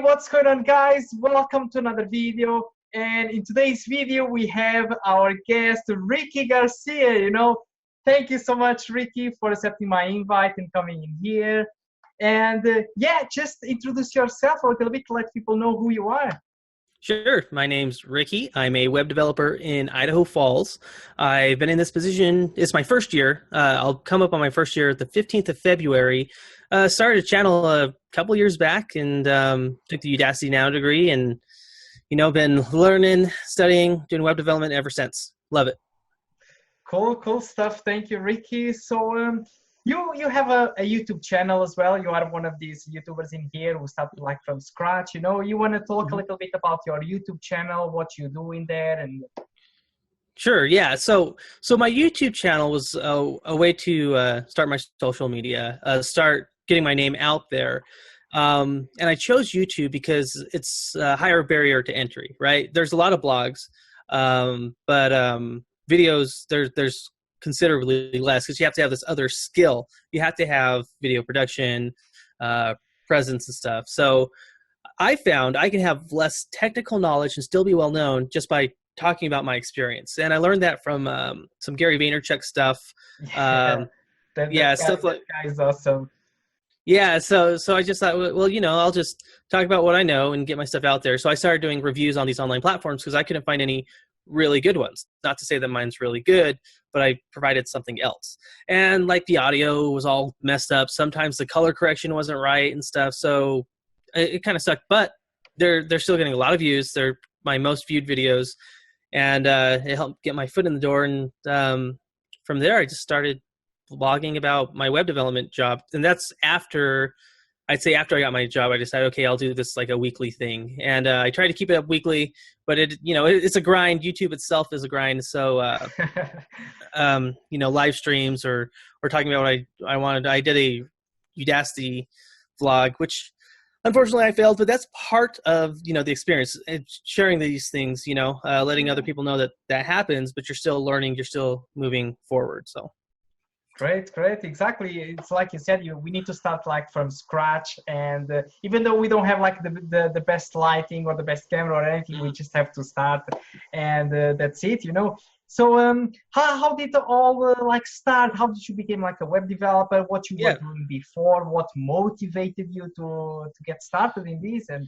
what's going on, guys? Welcome to another video. And in today's video, we have our guest, Ricky Garcia. Thank you so much, Ricky, for accepting my invite and coming in here. And yeah, just introduce yourself a little bit, let people know who you are. Sure. My name's Ricky. I'm a web developer in Idaho Falls. I've been in this position. It's my first year. I'll come up on my first year the 15th of February. Started a channel a couple years back and took the Udacity Nano Degree and, been learning, studying, doing web development ever since. Love it. Cool stuff. Thank you, Ricky. So you have a YouTube channel as well. You are one of these YouTubers in here who started like from scratch. You want to talk a little bit about your YouTube channel, what you do in there, and Sure. Yeah. So my YouTube channel was a way to start my social media, start getting my name out there. And I chose YouTube because it's a higher barrier to entry, right? There's a lot of blogs, but videos, there's considerably less because you have to have this other skill. You have to have video production, presence and stuff. So I found I can have less technical knowledge and still be well known just by talking about my experience. And I learned that from some Gary Vaynerchuk stuff. Stuff like that guy's awesome. Yeah, so I just thought, well, I'll just talk about what I know and get my stuff out there. So I started doing reviews on these online platforms because I couldn't find any really good ones. Not to say that mine's really good, but I provided something else. And like the audio was all messed up. Sometimes the color correction wasn't right and stuff. So it kind of sucked, but they're still getting a lot of views. They're my most viewed videos. And it helped get my foot in the door. And from there, I just started blogging about my web development job. And that's after I got my job, I decided, okay, I'll do this like a weekly thing. And I try to keep it up weekly, but it's a grind. YouTube itself is a grind. So, live streams or talking about what I wanted. I did a Udacity vlog, which unfortunately I failed, but that's part of, the experience. It's sharing these things, letting other people know that happens, but you're still learning, you're still moving forward. So. Great. Exactly. It's like you said, we need to start like from scratch. And even though we don't have like the best lighting or the best camera or anything, we just have to start. And that's it, So how did it all start? How did you become like a web developer? What you were doing before? What motivated you to get started in this? And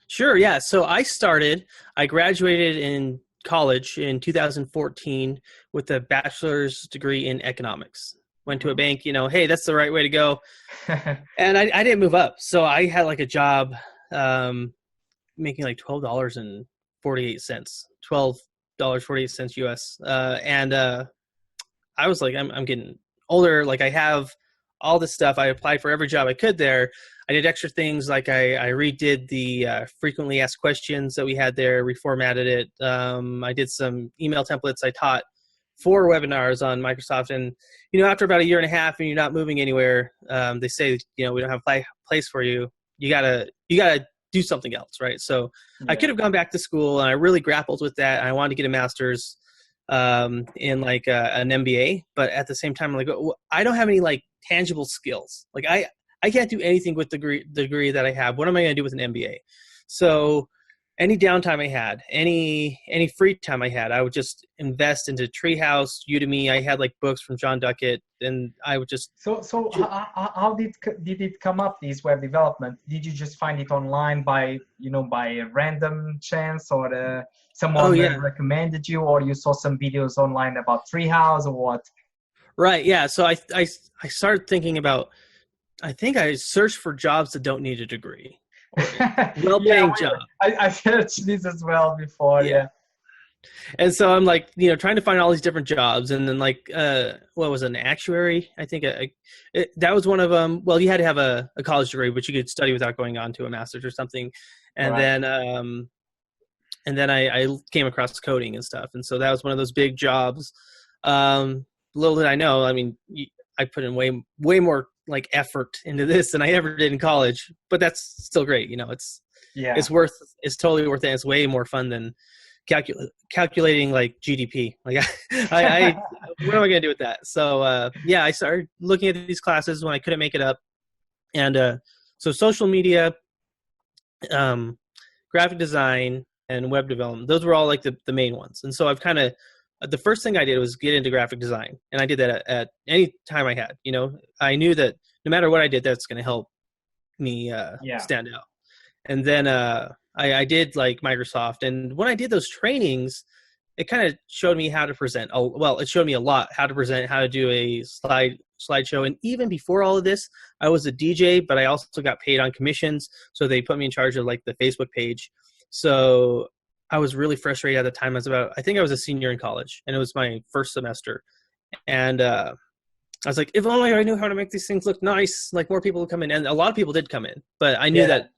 Sure. Yeah. So I graduated in college in 2014 with a bachelor's degree in economics. Went to a bank, hey, that's the right way to go. And I didn't move up. So I had like a job making like $12.48, $12.48 US. And I was like, I'm getting older. Like I have all this stuff. I applied for every job I could there. I did extra things like I redid the frequently asked questions that we had there, reformatted it. I did some email templates. I taught 4 webinars on Microsoft. And, after about a year and a half and you're not moving anywhere, they say, we don't have a place for you. You gotta do something else, right? So I could have gone back to school and I really grappled with that. I wanted to get a master's in like an MBA, but at the same time, I'm like, I don't have any like tangible skills. Like I can't do anything with the degree that I have. What am I going to do with an MBA? So any downtime I had, any free time I had, I would just invest into Treehouse, Udemy. I had like books from John Duckett, and I would just. So how did it come up, this web development? Did you just find it online by a random chance, or someone recommended you, or you saw some videos online about Treehouse, or what? Right. Yeah. So I started thinking about. I think I searched for jobs that don't need a degree. Well-paying job. I searched this as well before. Yeah. And so I'm like, trying to find all these different jobs, and then like, what was it, an actuary? I think that was one of them. Well, you had to have a college degree, but you could study without going on to a master's or something. And then I came across coding and stuff, and so that was one of those big jobs. Little did I know, I mean, I put in way more like effort into this than I ever did in college, but that's still great. It's totally worth it. It's way more fun than calculating like GDP. Like what am I going to do with that? So I started looking at these classes when I couldn't make it up. And so social media um, graphic design, and web development. Those were all like the main ones. And so I've kind of, the first thing I did was get into graphic design. And I did that at any time I had. You know, I knew that no matter what I did, that's going to help me stand out. And then I did like Microsoft. And when I did those trainings, it kind of showed me how to present. Oh, well, it showed me a lot how to present, how to do a slideshow. And even before all of this, I was a DJ, but I also got paid on commissions. So they put me in charge of like the Facebook page. So I was really frustrated at the time. I think I was a senior in college, and it was my first semester. And I was like, if only I knew how to make these things look nice, like more people would come in. And a lot of people did come in, but I knew that,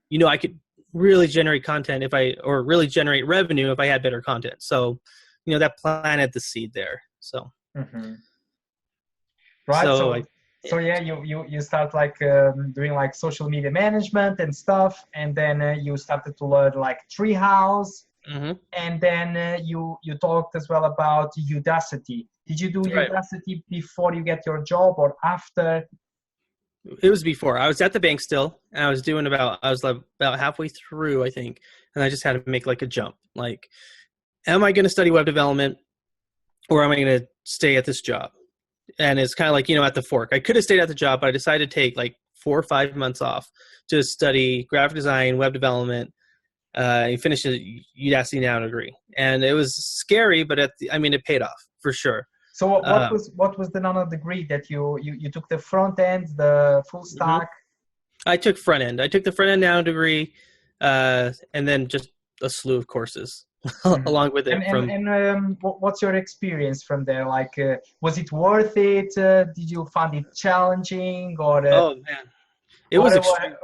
you know, I could really generate content or really generate revenue if I had better content. So, you know, that planted the seed there. So, right. So yeah, you start like doing like social media management and stuff, and then you started to learn like Treehouse, and then you talked as well about Udacity. Did you do Udacity before you get your job or after? It was before. I was at the bank still, and I was about halfway through, I think, and I just had to make like a jump. Like, am I going to study web development, or am I going to stay at this job? And it's kind of like, you know, at the fork. I could have stayed at the job, but I decided to take like 4 or 5 months off to study graphic design, web development, and finish a Udacity Nano Degree. And it was scary, but it paid off for sure. So what was the Nano Degree that you took? The front end, the full stack? I took front end. I took the front end Nano Degree, and then just a slew of courses along with it. What's your experience from there? Like, was it worth it? Did you find it challenging? Or oh man, it was extreme.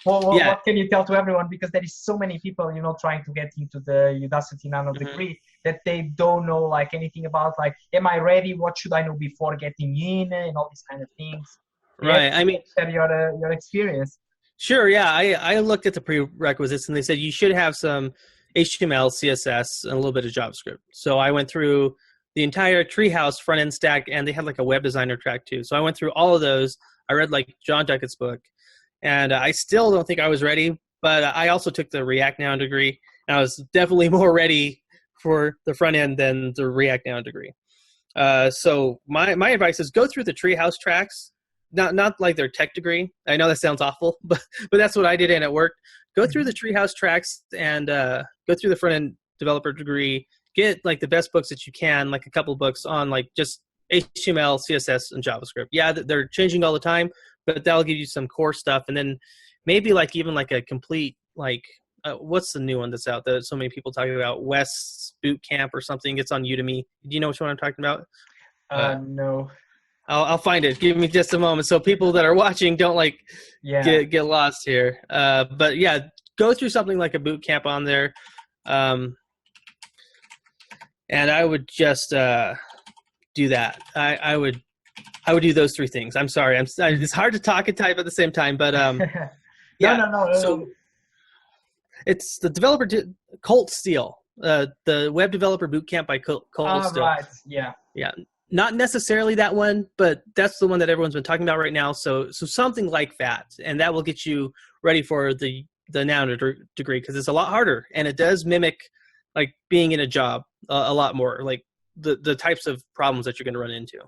What can you tell to everyone? Because there is so many people, you know, trying to get into the Udacity Nano Degree that they don't know like anything about, like, am I ready? What should I know before getting in? And all these kind of things. Right. I mean, share your experience. Sure. Yeah. I looked at the prerequisites, and they said you should have some HTML, CSS, and a little bit of JavaScript. So I went through the entire Treehouse front end stack, and they had like a web designer track too. So I went through all of those. I read like John Duckett's book, and I still don't think I was ready, but I also took the React Nano Degree, and I was definitely more ready for the front end than the React Nano Degree. So my advice is go through the Treehouse tracks, not like their tech degree. I know that sounds awful, but that's what I did, and it worked. Go through the Treehouse tracks and go through the front end developer degree. Get like the best books that you can, like a couple books on like just HTML, CSS, and JavaScript. Yeah, they're changing all the time, but that'll give you some core stuff. And then maybe like even like a complete, like, what's the new one that's out there? So many people talking about West's Boot Camp or something. It's on Udemy. Do you know which one I'm talking about? No. I'll find it. Give me just a moment. So people that are watching don't like get lost here. But yeah, go through something like a boot camp on there. And I would just do that. I would do those 3 things. I'm sorry. It's hard to talk and type at the same time, but No. So it's the developer Colt Steele, the web developer bootcamp by Colt Steele. Right. Yeah. Not necessarily that one, but that's the one that everyone's been talking about right now. So something like that, and that will get you ready for the Nano Degree, because it's a lot harder, and it does mimic like being in a job a lot more, like the types of problems that you're going to run into.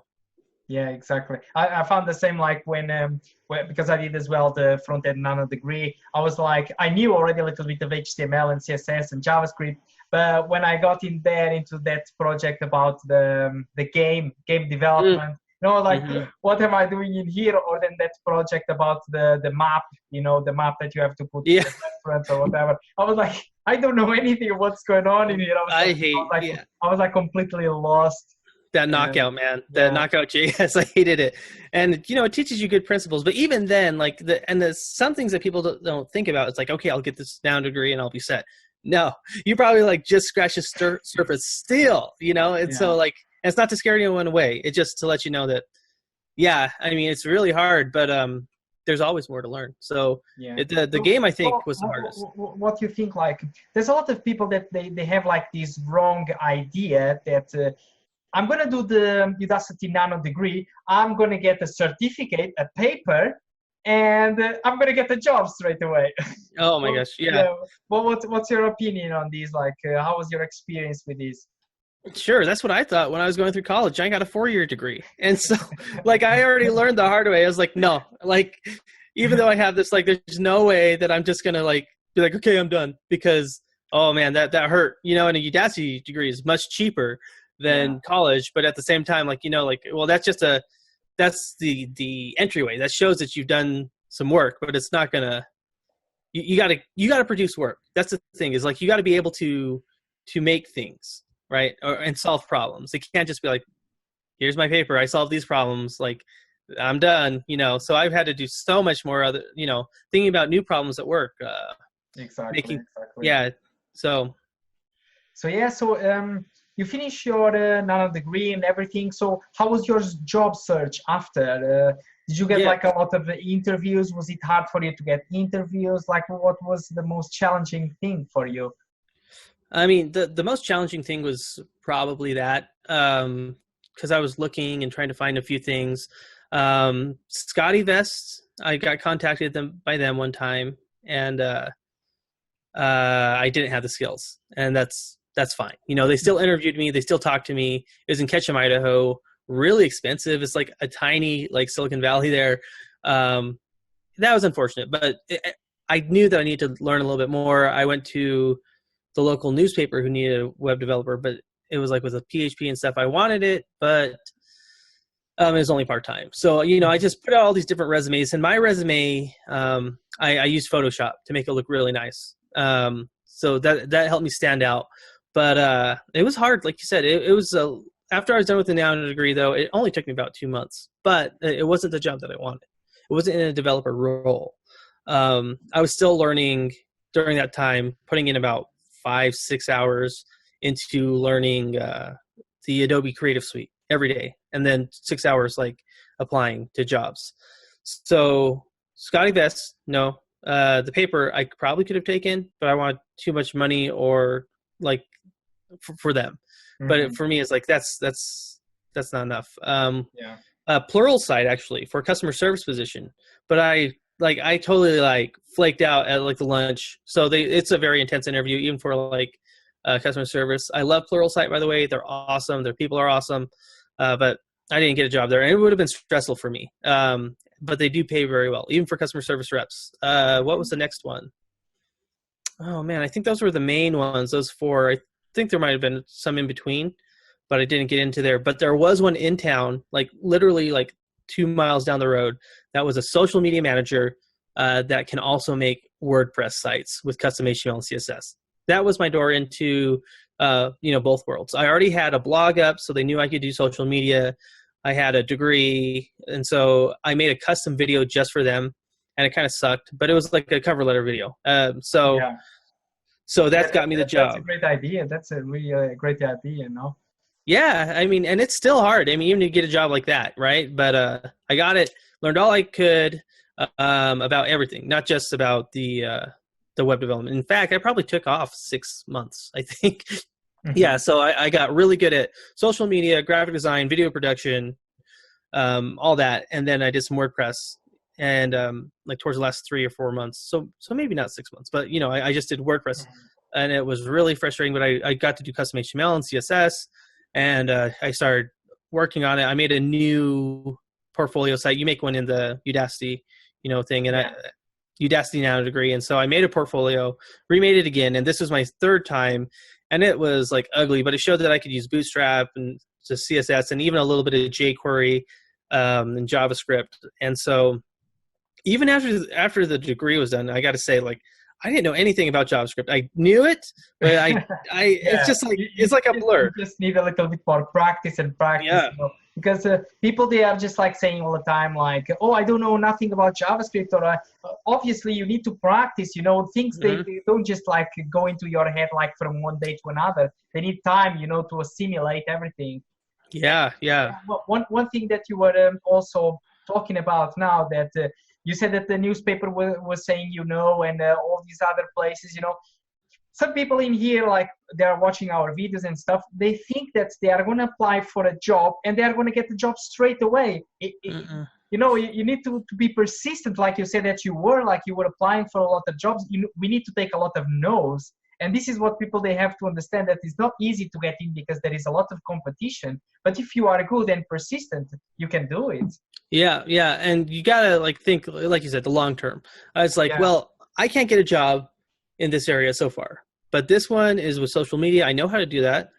Yeah, exactly. I found the same, like when because I did as well the front-end Nano Degree. I was like, I knew already a little bit of HTML and CSS and JavaScript, but when I got in there into that project about the game development, you know, like, what am I doing in here? Or then that project about the map, you know, the map that you have to put in the restaurant or whatever. I was like, I don't know anything of what's going on in here. I was like completely lost. That knockout, man. That knockout JS, I hated it. And, you know, it teaches you good principles. But even then, like, there's some things that people don't think about. It's like, okay, I'll get this Nano Degree and I'll be set. No, you probably, like, just scratch the surface still, you know? And so, like, and it's not to scare anyone away. It's just to let you know that, I mean, it's really hard, but there's always more to learn. So the game, I think, was the hardest. What do you think? Like, there's a lot of people that they have, like, this wrong idea that I'm going to do the Udacity Nano Degree. I'm going to get a certificate, a paper, and I'm gonna get a job straight away. Oh my Well, gosh, yeah. yeah. Well, what's your opinion on these? Like, how was your experience with this? Sure, that's what I thought when I was going through college. I got a 4-year degree. And so like I already learned the hard way. I was like, no, like even though I have this, like there's no way that I'm just gonna like be like, okay, I'm done, because oh man, that hurt. You know, and a Udacity degree is much cheaper than college, but at the same time, like, you know, like, well, that's the entryway. That shows that you've done some work, but it's not gonna, you gotta produce work. That's the thing, is like you gotta be able to make things, right? And solve problems. It can't just be like, here's my paper, I solved these problems, like I'm done, you know. So I've had to do so much more other, you know, thinking about new problems at work, Exactly. yeah. So Yeah, so you finished your nano degree and everything. So how was your job search after? Did you get like a lot of interviews? Was it hard for you to get interviews? Like, what was the most challenging thing for you? I mean, the most challenging thing was probably that, because I was looking and trying to find a few things. Scotty Vest, I got contacted by them one time, and I didn't have the skills, and that's fine. You know, they still interviewed me, they still talked to me. It was in Ketchum, Idaho, really expensive. It's like a tiny, like, Silicon Valley there. That was unfortunate, but I knew that I needed to learn a little bit more. I went to the local newspaper who needed a web developer, but it was like with a PHP and stuff. I wanted it, but it was only part-time. So, you know, I just put out all these different resumes, and my resume, I used Photoshop to make it look really nice. So that helped me stand out. But it was hard, like you said. It was after I was done with the Nano degree, though, it only took me about 2 months. But it wasn't the job that I wanted. It wasn't in a developer role. I was still learning during that time, putting in about 5-6 hours into learning the Adobe Creative Suite every day, and then 6 hours like applying to jobs. So Scotty Vest, no. The paper I probably could have taken, but I wanted too much money, or like for them. Mm-hmm. But for me, it's like that's not enough. Plural site actually for a customer service position, but I totally like flaked out at like the lunch. So it's a very intense interview, even for like customer service. I love Plural site, by the way. They're awesome. Their people are awesome. But I didn't get a job there, and it would have been stressful for me. But they do pay very well, even for customer service reps. What was the next one? Oh man, I think those were the main ones. Those 4. I think there might have been some in between, but I didn't get into there. But there was one in town, like literally like 2 miles down the road, that was a social media manager that can also make WordPress sites with custom HTML and CSS. That was my door into both worlds. I already had a blog up, so they knew I could do social media. I had a degree, and so I made a custom video just for them, and it kind of sucked, but it was like a cover letter video. So that got me the job. That's a great idea. That's a really great idea, no? Yeah, I mean, and it's still hard. I mean, even to get a job like that, right? But I got it, learned all I could about everything, not just about the web development. In fact, I probably took off 6 months, I think. Yeah, so I got really good at social media, graphic design, video production, all that, and then I did some WordPress, and like towards the last 3 or 4 months. So maybe not 6 months, but I just did WordPress, and it was really frustrating. But I got to do custom HTML and CSS, and I started working on it. I made a new portfolio site. You make one in the Udacity, thing, and Udacity Nano Degree, and so I made a portfolio, remade it again, and this was my 3rd time. And it was like ugly, but it showed that I could use Bootstrap and just CSS and even a little bit of jQuery and JavaScript. And so even after the degree was done, I got to say, like, I didn't know anything about JavaScript. I knew it, but it's just like, it's like a blur. You just need a little bit more practice and practice. Yeah. Because people, they are just like saying all the time, like, oh, I don't know nothing about JavaScript, or obviously you need to practice, things. They don't just like go into your head like from one day to another. They need time, to assimilate everything. Yeah. One thing that you were also talking about now, that you said that the newspaper was saying, and all these other places, some people in here, like, they are watching our videos and stuff, they think that they are going to apply for a job and they are going to get the job straight away. you need to be persistent, like you said that you were applying for a lot of jobs. We need to take a lot of no's. And this is what people, they have to understand, that it's not easy to get in because there is a lot of competition. But if you are good and persistent, you can do it. Yeah, yeah. And you got to like think, like you said, the long term. It's like, Yeah. well, I can't get a job in this area so far, but this one is with social media. I know how to do that.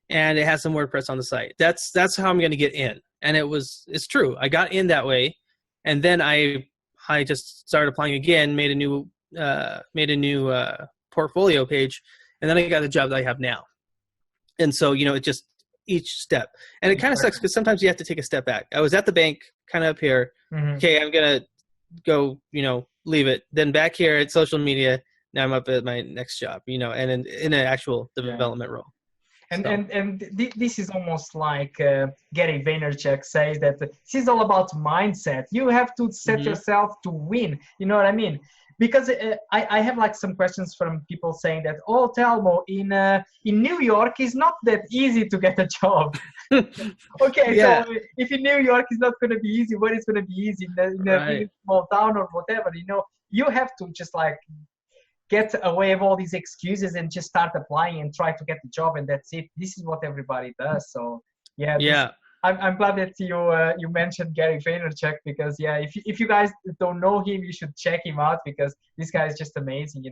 And it has some WordPress on the site. That's how I'm going to get in. And it's true. I got in that way. And then I just started applying again, made a new portfolio page, and then I got the job that I have now. And so, it just each step. And it kind of sucks because sometimes you have to take a step back. I was at the bank kind of up here. Mm-hmm. Okay, I'm going to go, leave it. Then back here at social media, now I'm up at my next job, and in an actual development role. And this is almost like Gary Vaynerchuk says that this is all about mindset. You have to set yourself to win. You know what I mean? Because I have like some questions from people saying that, oh, Telmo, in New York it's not that easy to get a job. Okay, yeah. So if in New York it's not going to be easy, where is going to be easy? In a small town or whatever, you have to just like get away of all these excuses and just start applying and try to get the job, and that's it. This is what everybody does. So yeah. I'm glad that you mentioned Gary Vaynerchuk, because if you guys don't know him, you should check him out, because this guy is just amazing.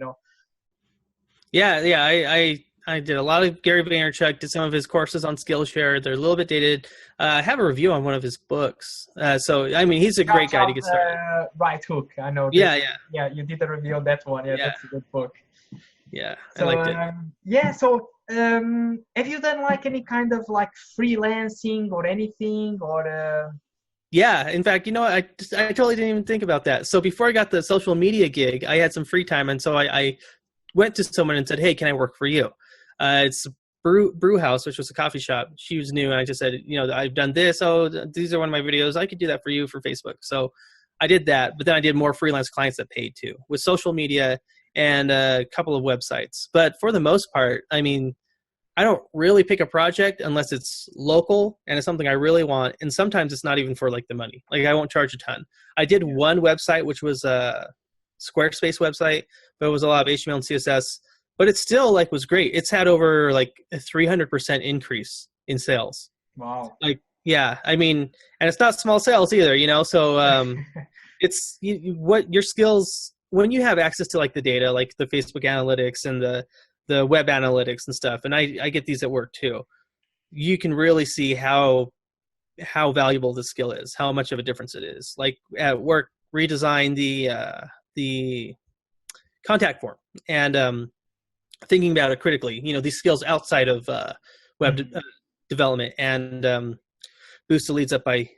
Yeah. I did a lot of Gary Vaynerchuk, did some of his courses on Skillshare. They're a little bit dated. I have a review on one of his books. So, I mean, he's a great guy to get started. Right Hook, I know. Yeah. You did a review on that one. Yeah, that's a good book. Yeah, so, I liked it. Yeah, so have you done like any kind of like freelancing or anything, or? Yeah, in fact, I totally didn't even think about that. So before I got the social media gig, I had some free time, and so I went to someone and said, "Hey, can I work for you?" It's Brew House, which was a coffee shop. She was new, and I just said, I've done this. Oh, these are one of my videos. I could do that for you for Facebook. So I did that, but then I did more freelance clients that paid too, with social media and a couple of websites. But for the most part, I mean, I don't really pick a project unless it's local and it's something I really want. And sometimes it's not even for like the money. Like I won't charge a ton. I did one website, which was a Squarespace website, but it was a lot of HTML and CSS. But it still like was great. It's had over like a 300% increase in sales. Wow. Like, yeah, I mean, and it's not small sales either, so it's what your skills, when you have access to like the data, like the Facebook analytics and the web analytics and stuff. And I get these at work too. You can really see how valuable this skill is, how much of a difference it is. Like at work, redesign the contact form, and thinking about it critically, these skills outside of web development, and boost the leads up by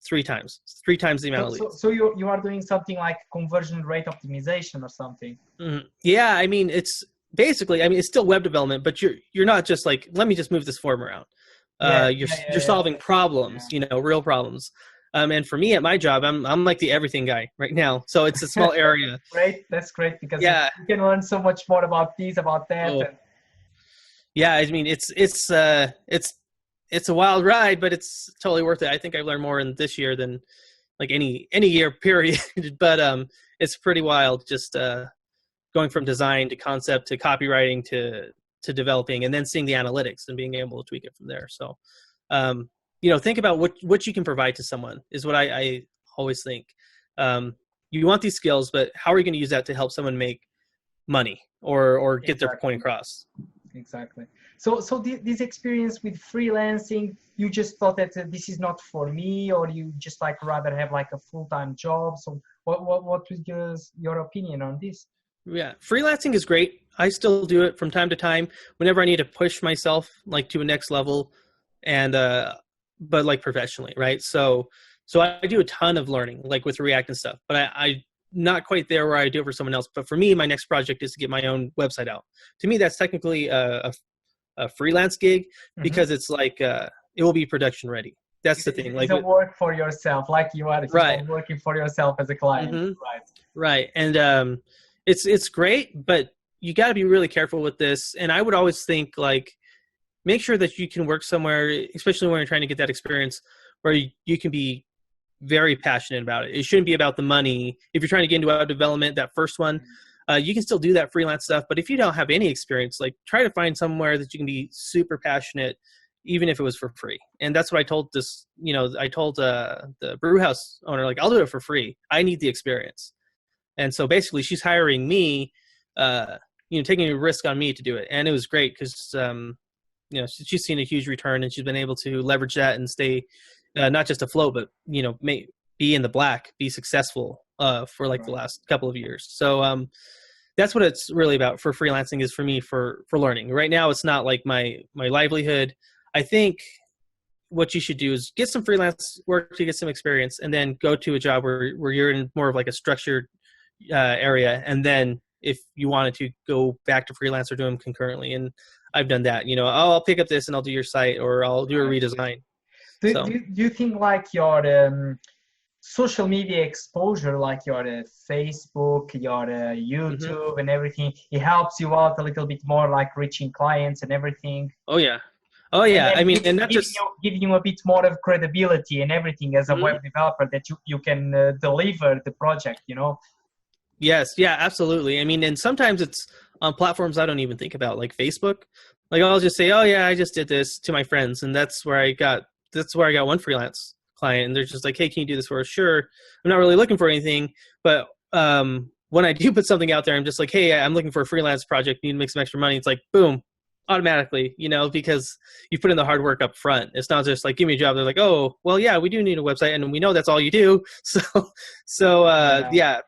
3 times the amount of leads. So you are doing something like conversion rate optimization or something? Mm-hmm. Yeah, I mean, it's basically, it's still web development, but you're not just like, let me just move this form around. You're solving problems, real problems. And for me at my job, I'm like the everything guy right now. So it's a small area. Great. That's great, because you can learn so much more about this, about that. Oh. Yeah, I mean, it's a wild ride, but it's totally worth it. I think I've learned more in this year than like any year period. But it's pretty wild, just going from design to concept to copywriting to developing, and then seeing the analytics and being able to tweak it from there. So think about what you can provide to someone is what I always think. You want these skills, but how are you going to use that to help someone make money or get their point across? Exactly. So this experience with freelancing, you just thought that this is not for me, or you just like rather have like a full-time job? So what was your opinion on this? Yeah, freelancing is great. I still do it from time to time whenever I need to push myself like to a next level, and but like professionally, right? So I do a ton of learning, like with React and stuff, but I not quite there where I do it for someone else. But for me, my next project is to get my own website out. To me, that's technically a freelance gig, because it's like it will be production ready. That's the thing. Like it's a work for yourself, like you are working for yourself as a client, right? And it's great, but you got to be really careful with this. And I would always think like, make sure that you can work somewhere, especially when you're trying to get that experience, where you can be very passionate about it. It shouldn't be about the money. If you're trying to get into web development, that first one, you can still do that freelance stuff. But if you don't have any experience, like try to find somewhere that you can be super passionate, even if it was for free. And that's what I told this, I told the brew house owner, like, I'll do it for free. I need the experience. And so basically she's hiring me, taking a risk on me to do it. And it was great because, she's seen a huge return, and she's been able to leverage that and stay not just afloat, but, be in the black, be successful for like the last couple of years. So that's what it's really about for freelancing, is for me for learning. Right now, it's not like my livelihood. I think what you should do is get some freelance work to get some experience, and then go to a job where you're in more of like a structured area. And then if you wanted to go back to freelance or do them concurrently. And I've done that, I'll pick up this and I'll do your site, or I'll do a redesign. Do you think like your social media exposure, like your Facebook, your YouTube and everything, it helps you out a little bit more, like reaching clients and everything? Oh yeah. I mean, and not just giving you a bit more of credibility and everything as a web developer, that you can deliver the project, Yes. Yeah, absolutely. I mean, and sometimes it's on platforms I don't even think about, like Facebook. Like I'll just say, oh yeah, I just did this to my friends. And that's where I got one freelance client. And they're just like, hey, can you do this for us? Sure. I'm not really looking for anything, but when I do put something out there, I'm just like, hey, I'm looking for a freelance project, need to make some extra money. It's like, boom, automatically, because you put in the hard work up front. It's not just like, give me a job. They're like, oh, well, yeah, we do need a website, and we know that's all you do. Yeah.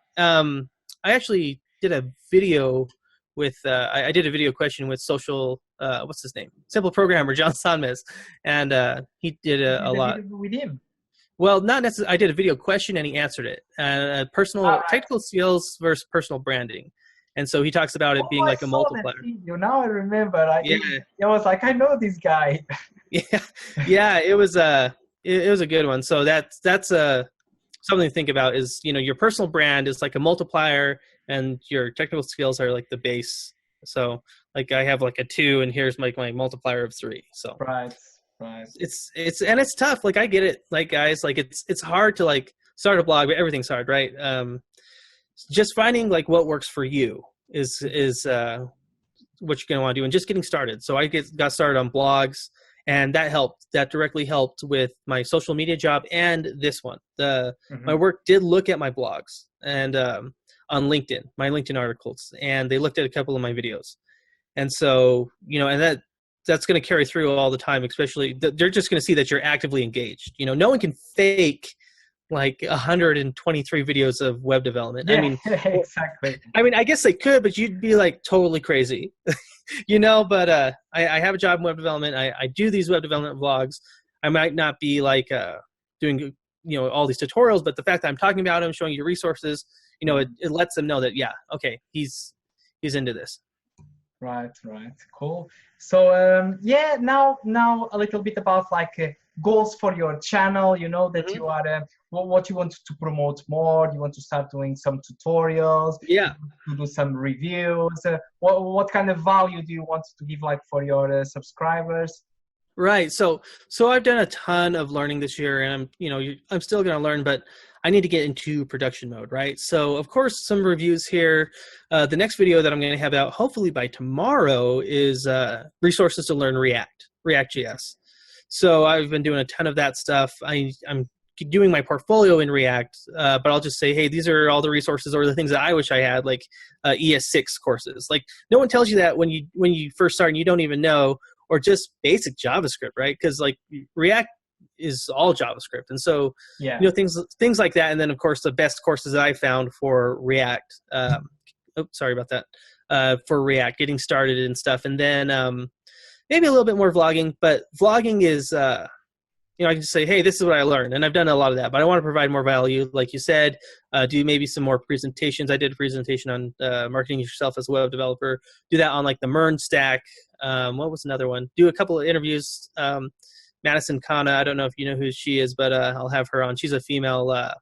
I actually did a video with, I did a video question with social, what's his name? Simple Programmer, John Sonmez. And he did a lot. With him? Well, not necessarily. I did a video question and he answered it. Technical skills versus personal branding. And so he talks about it being like a multiplier. Now I remember. I was like, I know this guy. Yeah. It was a good one. So that's something to think about, is, your personal brand is like a multiplier, and your technical skills are like the base. So like I have like a 2, and here's like my multiplier of 3. So right. It's tough. Like I get it. Like guys, like it's hard to like start a blog, but everything's hard, right? Just finding like what works for you is what you're gonna want to do, and just getting started. So I got started on blogs. And that helped. That directly helped with my social media job and this one. My work did look at my blogs and on LinkedIn, my LinkedIn articles, and they looked at a couple of my videos. And so, and that's going to carry through all the time. Especially, they're just going to see that you're actively engaged. No one can fake like 123 videos of web development. Yeah, I mean, exactly. I mean, I guess they could, but you'd be like totally crazy, but I have a job in web development. I do these web development vlogs. I might not be like doing, all these tutorials, but the fact that I'm talking about them, showing you resources, it lets them know that, yeah, okay, he's into this. Right. Cool. So, now a little bit about like goals for your channel, that you are, what you want to promote more. You want to start doing some tutorials, to do some reviews. What kind of value do you want to give like for your subscribers? Right. So I've done a ton of learning this year, and I'm still going to learn, but I need to get into production mode, right? So of course, some reviews here. The next video that I'm going to have out, hopefully by tomorrow, is resources to learn React.js. So I've been doing a ton of that stuff. I'm doing my portfolio in React, but I'll just say, hey, these are all the resources or the things that I wish I had, like ES6 courses. Like no one tells you that when you first start and you don't even know, or just basic JavaScript, right? Because like React is all JavaScript, and so things like that. And then of course the best courses that I found for React. Sorry about that. For React, getting started and stuff, and then maybe a little bit more vlogging. But vlogging is, I can just say, hey, this is what I learned, and I've done a lot of that. But I want to provide more value, like you said. Do maybe some more presentations. I did a presentation on marketing yourself as a web developer. Do that on like the Mern stack. What was another one? Do a couple of interviews. Madison Kana, I don't know if you know who she is, but I'll have her on. She's a female.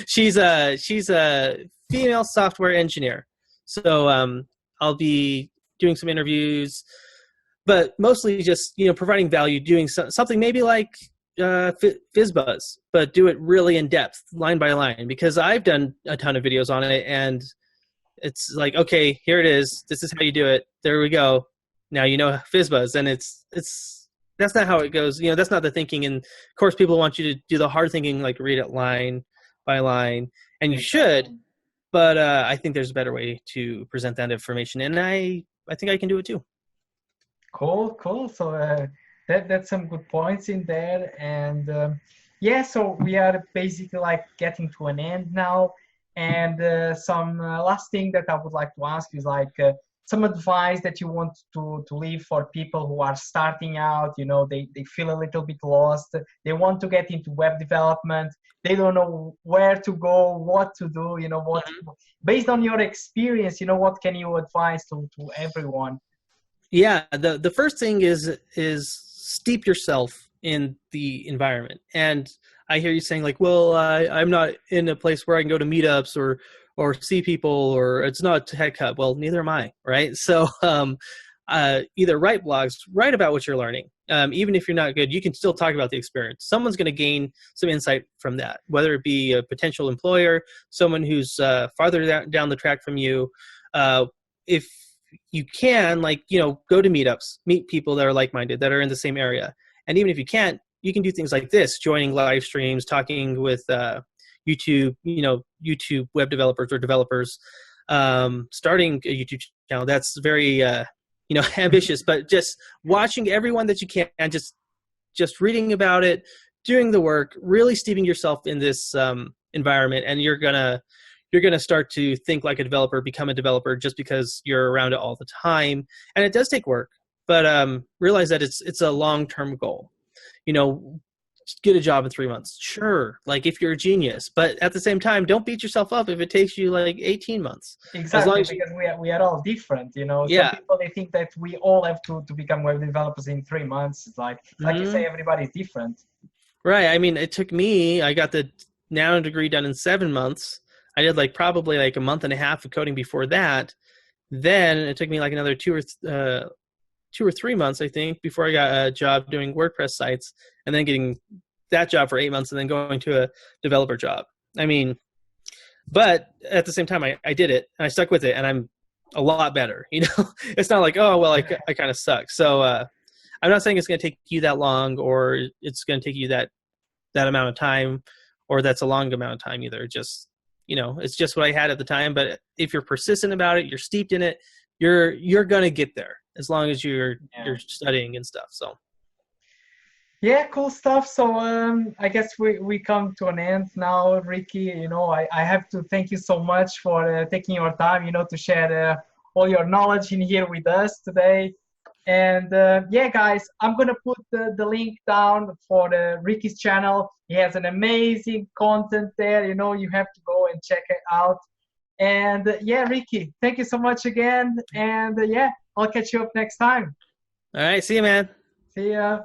She's a female software engineer. So I'll be doing some interviews, but mostly just providing value, doing something maybe like FizzBuzz, but do it really in depth, line by line, because I've done a ton of videos on it, and it's like, okay, here it is. This is how you do it. There we go. Now you know FizzBuzz, and it's that's not how it goes. You know, that's not the thinking. And of course, people want you to do the hard thinking, like read it line by line, and you should. But I think there's a better way to present that information, and I think I can do it too. Cool. So that's some good points in there, and yeah. So we are basically like getting to an end now, and some last thing that I would like to ask is like some advice that you want to leave for people who are starting out. You know, they feel a little bit lost. They want to get into web development. They don't know where to go, what to do. You know, what based on your experience, you know, what can you advise to everyone? Yeah, the first thing is steep yourself in the environment. And I hear you saying like, well, I'm not in a place where I can go to meetups or see people, or it's not Tech Hub. Well, neither am I, right? So either write blogs, write about what you're learning. Even if you're not good, you can still talk about the experience. Someone's going to gain some insight from that, whether it be a potential employer, someone who's farther down the track from you. If you can, like, you know, go to meetups, meet people that are like-minded, that are in the same area. And even if you can't, you can do things like this, joining live streams, talking with YouTube web developers or developers, starting a YouTube channel. That's very, ambitious, but just watching everyone that you can, just reading about it, doing the work, really steeping yourself in this environment, and you're gonna start to think like a developer, become a developer, just because you're around it all the time. And it does take work, but realize that it's a long-term goal. You know, get a job in 3 months, sure, like if you're a genius, but at the same time, don't beat yourself up if it takes you like 18 months. Exactly, because we are all different, you know. Yeah. Some people, they think that we all have to become web developers in 3 months. It's like you say, everybody's different. Right. I mean, it took me, I got the Nano degree done in 7 months. I did like probably like a month and a half of coding before that. Then it took me like another 2 or 3 months, I think, before I got a job doing WordPress sites, and then getting that job for 8 months, and then going to a developer job. I mean, but at the same time, I did it, and I stuck with it, and I'm a lot better. You know, it's not like, oh, well, I kind of suck. So I'm not saying it's going to take you that long, or it's going to take you that amount of time, or that's a long amount of time either. Just, you know, it's just what I had at the time. But if you're persistent about it, you're steeped in it, you're going to get there, as long as you're studying and stuff. So yeah, cool stuff. So I guess we come to an end now, Ricky. You know, I have to thank you so much for taking your time, you know, to share all your knowledge in here with us today. And yeah, guys, I'm gonna put the link down for Ricky's channel. He has an amazing content there. You know, you have to go and check it out. And yeah, Ricky, thank you so much again. And yeah, I'll catch you up next time. all right, see you, man. See ya.